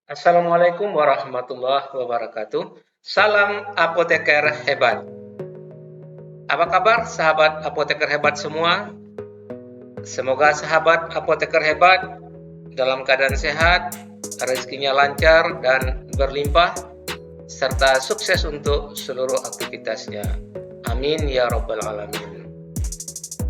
Assalamualaikum warahmatullahi wabarakatuh. Salam apoteker hebat. Apa kabar sahabat apoteker hebat semua? Semoga sahabat apoteker hebat dalam keadaan sehat, rezekinya lancar dan berlimpah, serta sukses untuk seluruh aktivitasnya. Amin ya rabbal alamin.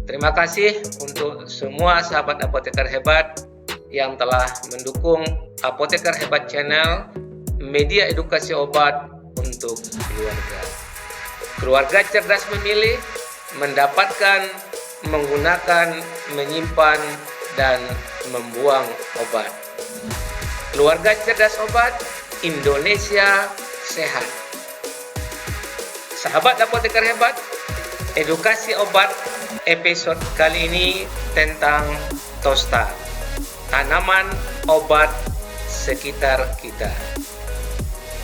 Terima kasih untuk semua sahabat apoteker hebat yang telah mendukung Apoteker Hebat Channel, media edukasi obat untuk keluarga. Keluarga cerdas memilih, mendapatkan, menggunakan, menyimpan, dan membuang obat. Keluarga cerdas obat, Indonesia sehat. Sahabat apoteker hebat, edukasi obat episode kali ini tentang tosta, tanaman obat sekitar kita.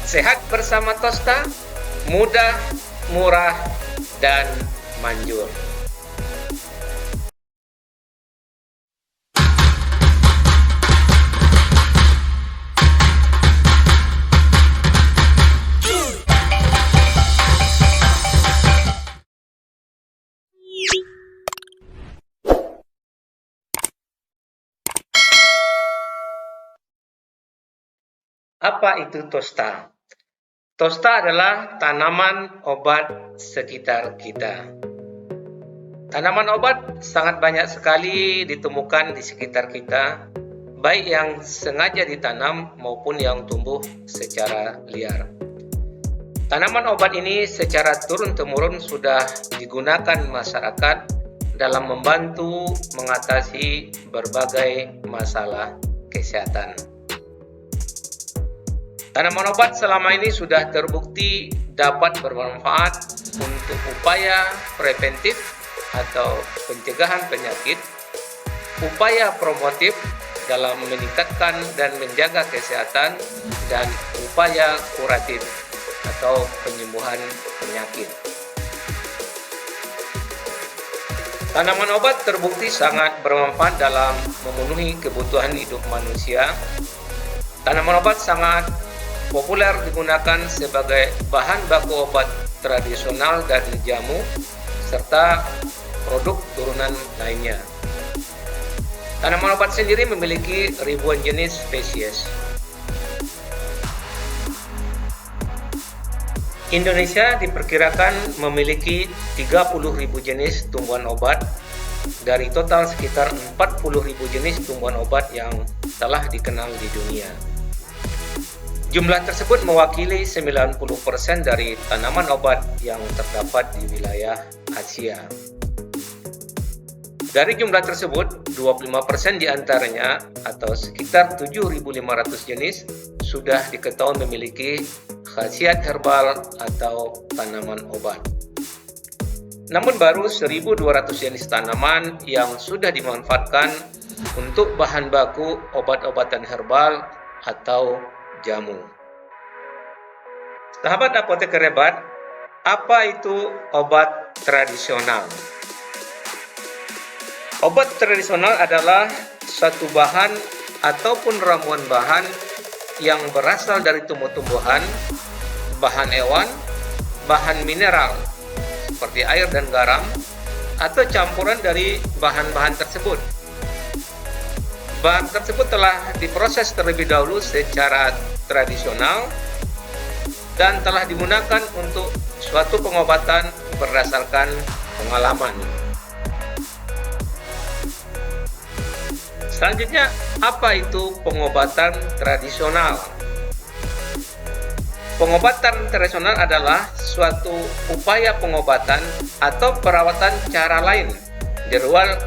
Sehat bersama tosta, mudah, murah, dan manjur. Apa itu tosta? Tosta adalah tanaman obat sekitar kita. Tanaman obat sangat banyak sekali ditemukan di sekitar kita, baik yang sengaja ditanam maupun yang tumbuh secara liar. Tanaman obat ini secara turun-temurun sudah digunakan masyarakat dalam membantu mengatasi berbagai masalah kesehatan. Tanaman obat selama ini sudah terbukti dapat bermanfaat untuk upaya preventif atau pencegahan penyakit, upaya promotif dalam meningkatkan dan menjaga kesehatan, dan upaya kuratif atau penyembuhan penyakit. Tanaman obat terbukti sangat bermanfaat dalam memenuhi kebutuhan hidup manusia. Tanaman obat sangat populer digunakan sebagai bahan baku obat tradisional dan jamu, serta produk turunan lainnya. Tanaman obat sendiri memiliki ribuan jenis spesies. Indonesia diperkirakan memiliki 30.000 jenis tumbuhan obat dari total sekitar 40.000 jenis tumbuhan obat yang telah dikenal di dunia. Jumlah tersebut mewakili 90% dari tanaman obat yang terdapat di wilayah Asia. Dari jumlah tersebut, 25% diantaranya atau sekitar 7.500 jenis sudah diketahui memiliki khasiat herbal atau tanaman obat. Namun baru 1.200 jenis tanaman yang sudah dimanfaatkan untuk bahan baku obat-obatan herbal atau jamu. Sahabat apoteker hebat, apa itu obat tradisional? Obat tradisional adalah suatu bahan ataupun ramuan bahan yang berasal dari tumbuh-tumbuhan, bahan hewan, bahan mineral seperti air dan garam, atau campuran dari bahan-bahan tersebut. Bahan tersebut telah diproses terlebih dahulu secara tradisional dan telah digunakan untuk suatu pengobatan berdasarkan pengalaman. Selanjutnya, apa itu pengobatan tradisional? Pengobatan tradisional adalah suatu upaya pengobatan atau perawatan cara lain di luar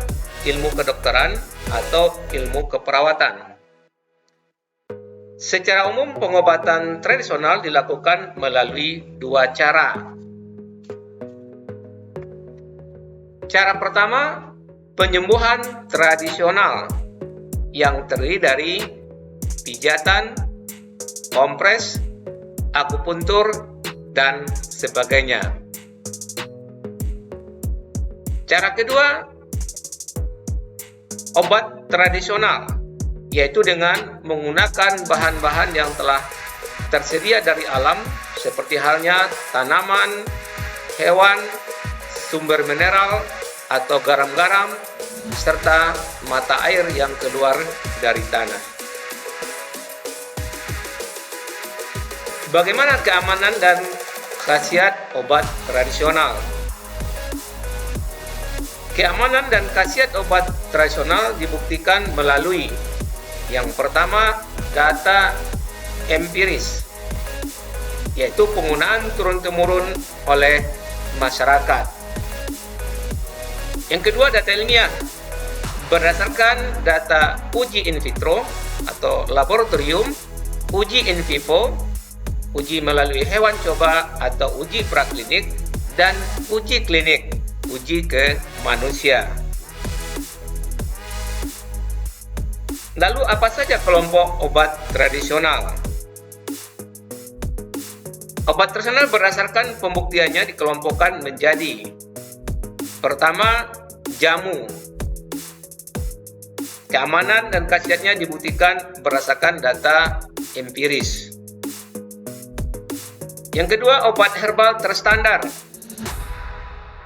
ilmu kedokteran atau ilmu keperawatan. Secara umum, pengobatan tradisional dilakukan melalui dua cara. Cara pertama, penyembuhan tradisional yang terdiri dari pijatan, kompres, akupuntur, dan sebagainya. Cara kedua, obat tradisional yaitu dengan menggunakan bahan-bahan yang telah tersedia dari alam seperti halnya tanaman, hewan, sumber mineral atau garam-garam, serta mata air yang keluar dari tanah. Bagaimana keamanan dan khasiat obat tradisional? Keamanan dan khasiat obat tradisional dibuktikan melalui yang pertama, data empiris, yaitu penggunaan turun-temurun oleh masyarakat. Yang kedua, data ilmiah berdasarkan data uji in vitro atau laboratorium, uji in vivo, uji melalui hewan coba atau uji praklinik, dan uji klinik, uji ke manusia. Lalu apa saja kelompok obat tradisional? Obat tradisional berdasarkan pembuktiannya dikelompokkan menjadi: pertama, jamu. Keamanan dan khasiatnya dibuktikan berdasarkan data empiris. Yang kedua, obat herbal terstandar.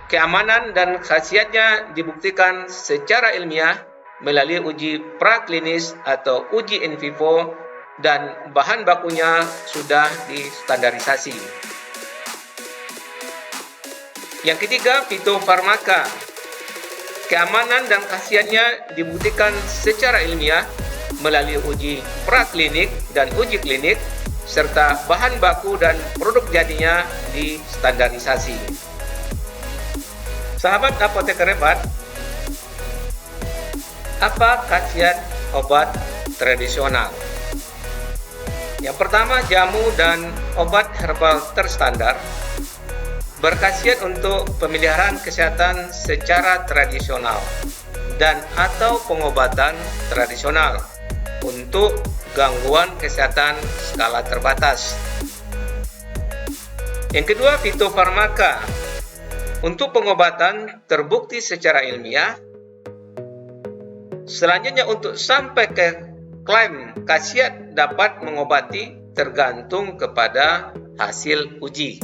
Keamanan dan khasiatnya dibuktikan secara ilmiah melalui uji praklinis atau uji in vivo, dan bahan bakunya sudah distandarisasi. Yang ketiga, fitofarmaka. Keamanan dan khasiatnya dibuktikan secara ilmiah melalui uji praklinik dan uji klinik, serta bahan baku dan produk jadinya distandarisasi. Sahabat apoteker hebat, apa khasiat obat tradisional? Yang pertama, jamu dan obat herbal terstandar berkhasiat untuk pemeliharaan kesehatan secara tradisional dan atau pengobatan tradisional untuk gangguan kesehatan skala terbatas. Yang kedua, fitofarmaka. Untuk pengobatan terbukti secara ilmiah. Selanjutnya, untuk sampai ke klaim khasiat dapat mengobati tergantung kepada hasil uji.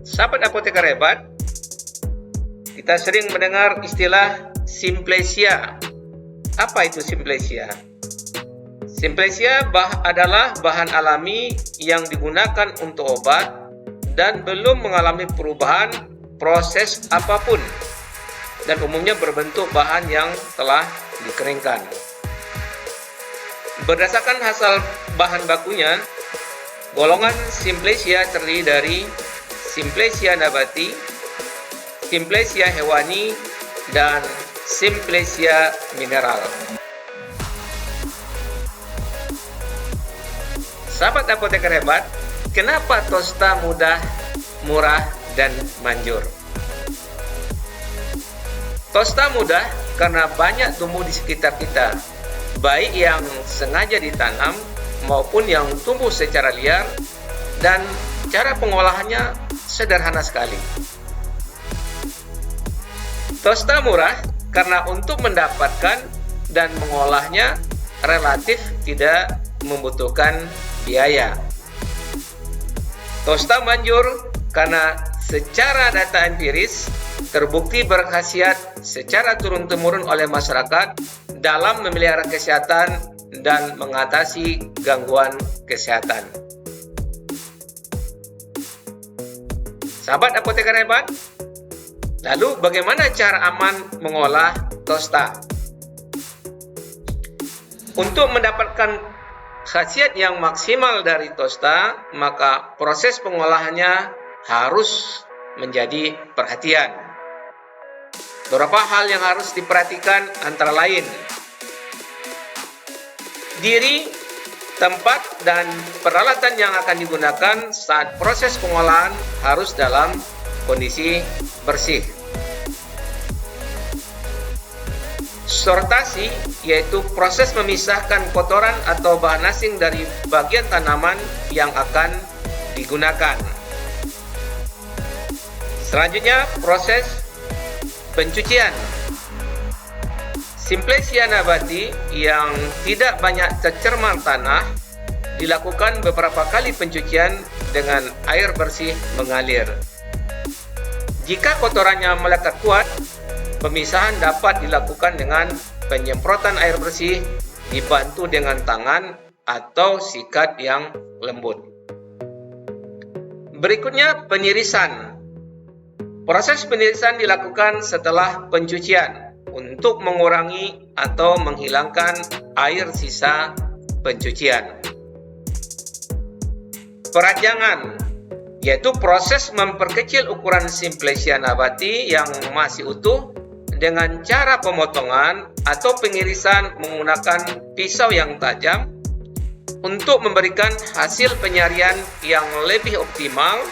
Sahabat apoteker hebat, kita sering mendengar istilah symplesia. Apa itu symplesia? Symplesia adalah bahan alami yang digunakan untuk obat dan belum mengalami perubahan proses apapun, dan umumnya berbentuk bahan yang telah dikeringkan. Berdasarkan hasil bahan bakunya, golongan symplesia terdiri dari symplesia nabati, symplesia hewani, dan symplesia mineral. Sahabat apoteker hebat, kenapa tosta mudah, murah, dan manjur? Tosta mudah karena banyak tumbuh di sekitar kita, baik yang sengaja ditanam maupun yang tumbuh secara liar, dan cara pengolahannya sederhana sekali. Tosta murah karena untuk mendapatkan dan mengolahnya relatif tidak membutuhkan biaya. Tosta manjur karena secara data empiris terbukti berkhasiat secara turun-temurun oleh masyarakat dalam memelihara kesehatan dan mengatasi gangguan kesehatan. Sahabat apoteker hebat, lalu bagaimana cara aman mengolah tosta? Untuk mendapatkan khasiat yang maksimal dari tosta, maka proses pengolahannya harus menjadi perhatian. Beberapa hal yang harus diperhatikan antara lain: diri, tempat, dan peralatan yang akan digunakan saat proses pengolahan harus dalam kondisi bersih. Sortasi, yaitu proses memisahkan kotoran atau bahan asing dari bagian tanaman yang akan digunakan. Selanjutnya, proses pencucian. Simplesia nabati yang tidak banyak tercemar tanah dilakukan beberapa kali pencucian dengan air bersih mengalir. Jika kotorannya melekat kuat, pemisahan dapat dilakukan dengan penyemprotan air bersih dibantu dengan tangan atau sikat yang lembut. Berikutnya, penirisan. Proses penirisan dilakukan setelah pencucian untuk mengurangi atau menghilangkan air sisa pencucian. Perajangan, yaitu proses memperkecil ukuran Simplesia nabati yang masih utuh dengan cara pemotongan atau pengirisan menggunakan pisau yang tajam untuk memberikan hasil penyarian yang lebih optimal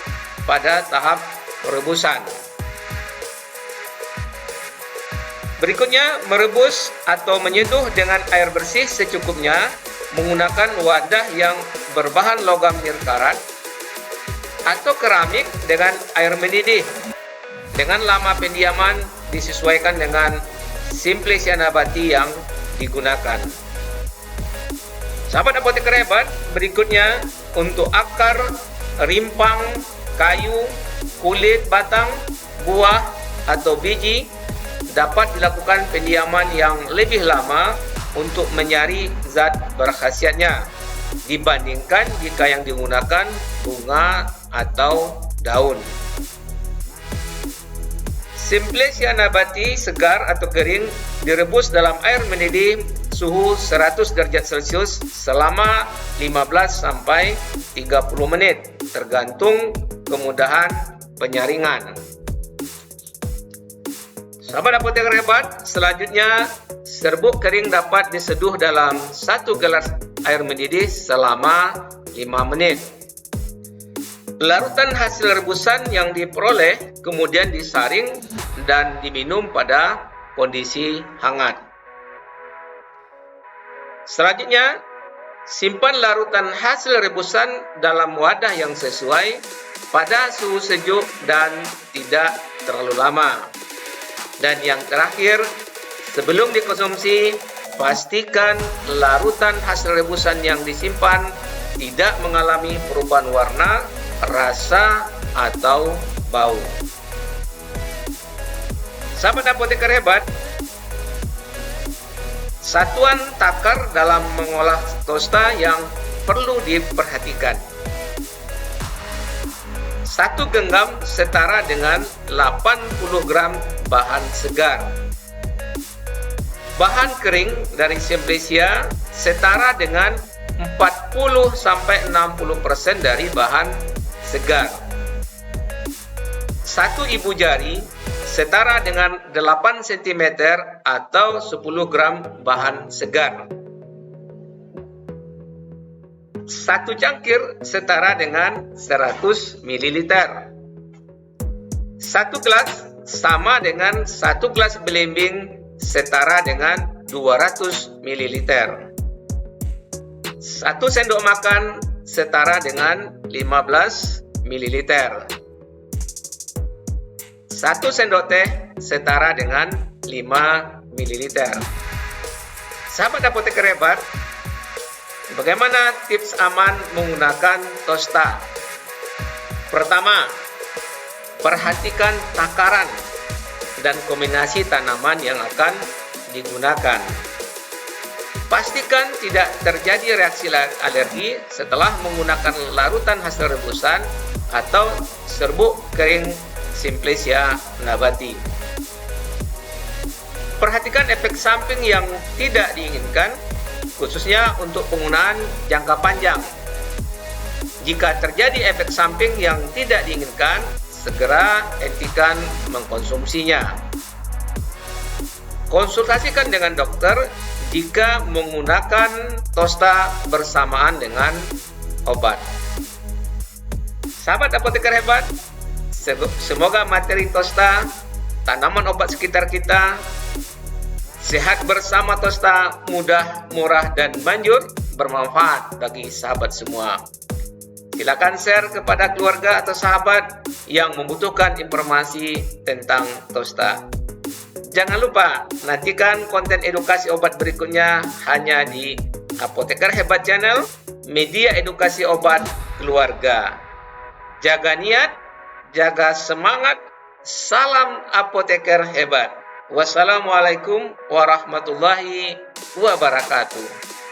pada tahap perebusan. Berikutnya, merebus atau menyeduh dengan air bersih secukupnya menggunakan wadah yang berbahan logam nirkarat atau keramik dengan air mendidih. Dengan lama pendiaman disesuaikan dengan Simplesia nabati yang digunakan. Sahabat apoteker hebat, berikutnya untuk akar, rimpang, kayu, kulit batang, buah, atau biji dapat dilakukan pendiaman yang lebih lama untuk menyari zat berkhasiatnya dibandingkan jika yang digunakan bunga atau daun. Simplesia nabati segar atau kering direbus dalam air mendidih suhu 100 derajat Celcius selama 15 sampai 30 menit tergantung kemudahan penyaringan. Sahabat apoteker hebat, selanjutnya serbuk kering dapat diseduh dalam 1 gelas air mendidih selama 5 menit. Larutan hasil rebusan yang diperoleh kemudian disaring dan diminum pada kondisi hangat. Selanjutnya, simpan larutan hasil rebusan dalam wadah yang sesuai pada suhu sejuk dan tidak terlalu lama. Dan yang terakhir, sebelum dikonsumsi, pastikan larutan hasil rebusan yang disimpan tidak mengalami perubahan warna, rasa, atau bau. Sahabat apoteker hebat, satuan takar dalam mengolah tosta yang perlu diperhatikan. 1 genggam setara dengan 80 gram bahan segar. Bahan kering dari Simplesia setara dengan 40-60% dari bahan segar. 1 ibu jari setara dengan 8 cm atau 10 gram bahan segar. 1 cangkir setara dengan 100 ml. 1 gelas sama dengan 1 gelas belimbing setara dengan 200 ml. 1 sendok makan setara dengan 15 ml. 1 sendok teh setara dengan 5 ml. Sahabat apoteker hebat, bagaimana tips aman menggunakan tosta? Pertama, perhatikan takaran dan kombinasi tanaman yang akan digunakan. Pastikan tidak terjadi reaksi alergi setelah menggunakan larutan hasil rebusan atau serbuk kering Simplesia nabati. Perhatikan efek samping yang tidak diinginkan, khususnya untuk penggunaan jangka panjang. Jika terjadi efek samping yang tidak diinginkan, segera hentikan mengkonsumsinya. Konsultasikan dengan dokter jika menggunakan tosta bersamaan dengan obat. Sahabat apoteker hebat, semoga materi tosta, tanaman obat sekitar kita, sehat bersama tosta, mudah, murah, dan manjur, bermanfaat bagi sahabat semua. Silakan share kepada keluarga atau sahabat yang membutuhkan informasi tentang tosta. Jangan lupa nantikan konten edukasi obat berikutnya hanya di Apoteker Hebat Channel, media edukasi obat keluarga. Jaga niat, jaga semangat, salam apoteker hebat. Wassalamualaikum warahmatullahi wabarakatuh.